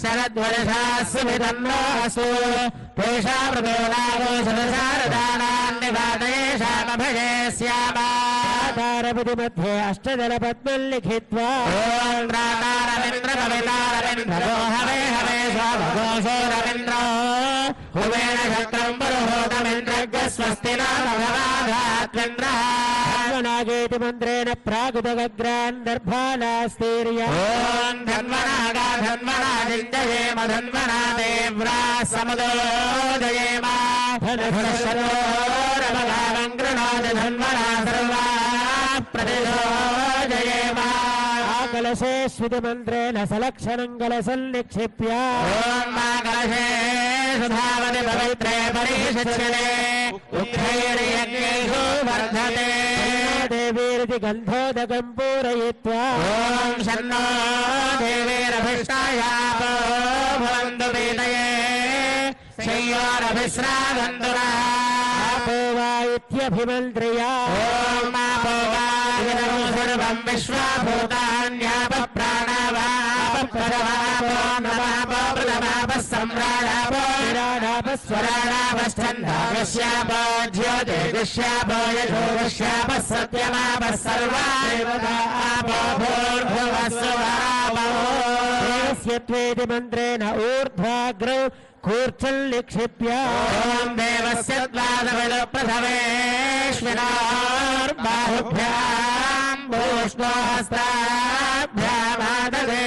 शरद्वरसास्मितन्नोऽस्तु तेषां प्रदोनागोषरसारदानान्निवादयेषामभये स्यामातारपति मध्ये अष्टदलपद्मं लिखित्वा ॐ रातारविन्द्रभवितारविन्द्रो हवे हवे स्वाभगोषो रविन्द्रो हुवेन शक्रं पुरुहूतमिन्द्रज्ञ स्वस्ति न भगवाधात्विन्द्रः धन्वनागेति मन्त्रेण प्रागुदग्रान्दर्भालास्तीर्य ॐ धन्वनागा धन्वनादिञ्जयेम धन्वना देव्रा समुदोदयेम धनशरोरवगावं गृणोति धन्वना सर्वा प्रतिशोदयेम कलशे स्वितमन्त्रेण सलक्षणं कलशं निक्षिप्य ॐ मा कलशे सुधावति पवित्रे परिषिच्यते उक्थैर्यज्ञेषु वर्धते देवीरिति गन्धोदकं पूरयित्वा ॐ शन्नो देवीरभिष्टायापो भवन्तु पीतये शय्योरभिस्रावन्तु नः आपो वा इत्यभिमन्त्र्या ॐ आपो वा इदं सर्वं विश्वभूतान्यापः प्राणावापः परमापो नमापो प्रथमापः सम्राडापो विराडापः स्वराडापश्चन्दागस्यापो ज्योतिर्गस्यापो यशोगस्यापः सत्यमापः सर्वा देवता आपो भूर्भुवस्सुवापो देवस्यत्वेति मन्त्रेण ऊर्ध्वाग्रौ कूर्चं निक्षिप्य ॐ देवस्य द्वादशविदप्रथमेश्विनार्बाहुभ्यां भूष्णोहस्ताभ्यामाददे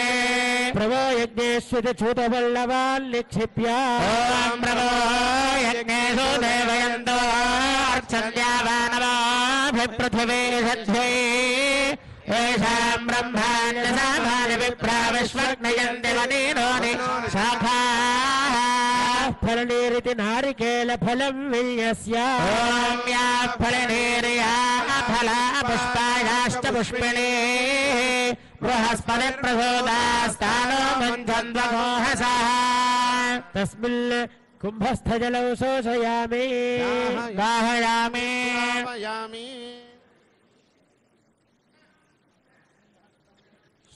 प्रभो यज्ञेश्विति च्युतवल्लवान् निक्षिप्य ॐ प्रभो यज्ञेषु देवयन्तो अर्चन्त्यावानवाभिपृथिवी सध्यै येषां ब्रह्माण्यसामानि विप्रा विश्वग्नयन्ति वनीनोनि शाखाः फलनीरिति नारिकेलफलं विन्यस्य ॐ या फलनीर्या फला पुष्पायाश्च पुष्पिणीः बृहस्पतिप्रसूतास्तानो मुञ्चन्द्वमोहसः तस्मिन् कुम्भस्थजलौ शोषयामि गाहयामि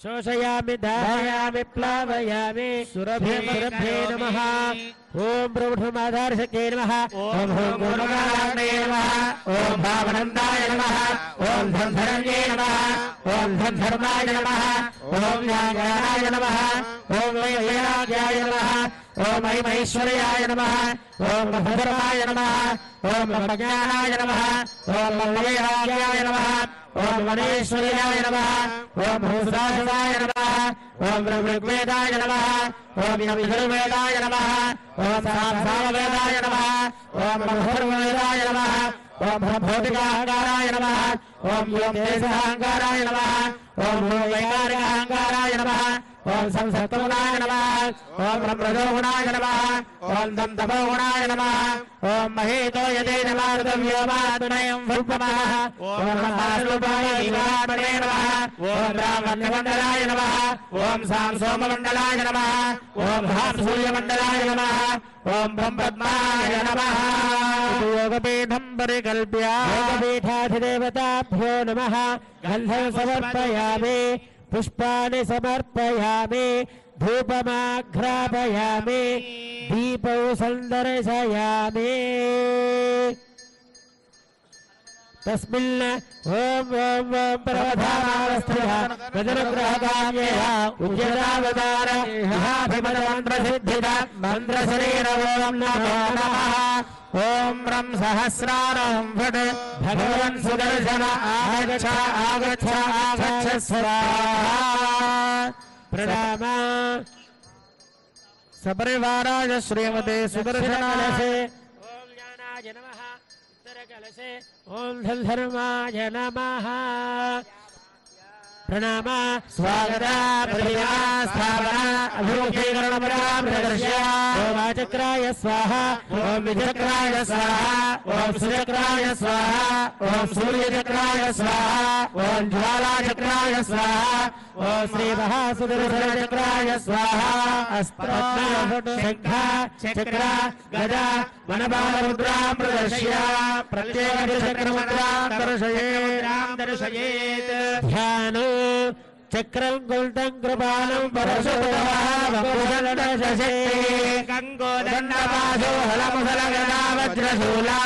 शोषयामि दाहयामि प्लावयामि सुरभे नमः ॐ प्रभुमाधारशक्त्यै नमः ॐ गुरुमगाय नमः ॐ भावनन्दाय नमः ॐ धनधरण्ये नमः ॐ धनधर्माय नमः ॐ ज्ञानाय नमः ॐ वैराग्याय नमः ॐ महिमैश्वर्याय नमः ॐ भद्रमाय नमः ॐ ज्ञानाय नमः ॐ वैराग्याय नमः ॐ मनेश्वर्याय नमः ॐ भूषदाय नमः ॐ ऋग्वेदाय नमः ॐ यजुर्वेदाय नमः ॐ सामवेदाय नमः ॐ मधुर्वेदाय नमः ॐ भौतिकाहंकाराय नमः ॐ योगदेशाहंकाराय नमः ॐ वैकारिकाहंकाराय नमः ॐ संसत्तुगुणाय नमः ॐ ब्रह्मरजोगुणाय नमः ॐ दन्तमोगुणाय नमः ॐ महेतो यदेन मारुतव्योमातुनयं वल्पमः ॐ महारूपाय नमः ॐ ब्राह्मण्यमण्डलाय नमः ॐ सोममण्डलाय नमः ॐ सूर्यमण्डलाय नमः ॐ ब्रह्मपद्माय नमः योगपीठं परिकल्प्य योगपीठाधिदेवताभ्यो नमः गन्धं समर्पयामि पुष्पाणि समर्पयामि धूपमाघ्रापयामि दीपौ सन्दर्शयामि तस्मिन् ॐ प्रवधानावस्थितः गजनुग्रहकाम्यः उज्जलावतार महाभिमन्त्रसिद्धिदा मन्त्रशरीर ॐ नमो नमः ॐ ब्रह्म सहस्रारं फट् भगवन् सुदर्शन आगच्छ आगच्छ आगच्छ स्वाहा प्रणाम सपरिवाराय श्रीमते सुदर्शनाय ॐ ज्ञानाय नमः उत्तरकलशे ॐ धर्माय नमः प्रणाम स्वागत प्रतिमा स्थापना अभिमुखीकरणमृदर्श्य ॐ चक्राय स्वाहा ॐ विचक्राय स्वाहा ॐ सुचक्राय स्वाहा ॐ सूर्यचक्राय स्वाहा ॐ ज्वालाचक्राय स्वाहा ॐ श्रीमहासुदर्शनचक्राय स्वाहा शङ्खा चक्र गदा वनबालमुद्रां प्रदर्श्य प्रत्येकचक्रमुद्रां दर्शयेत् ध्यानो చక్రం గుల్తం కృపాలం పరశురామ గంగోదండపాశో హలముసల గదా వజ్రశూలా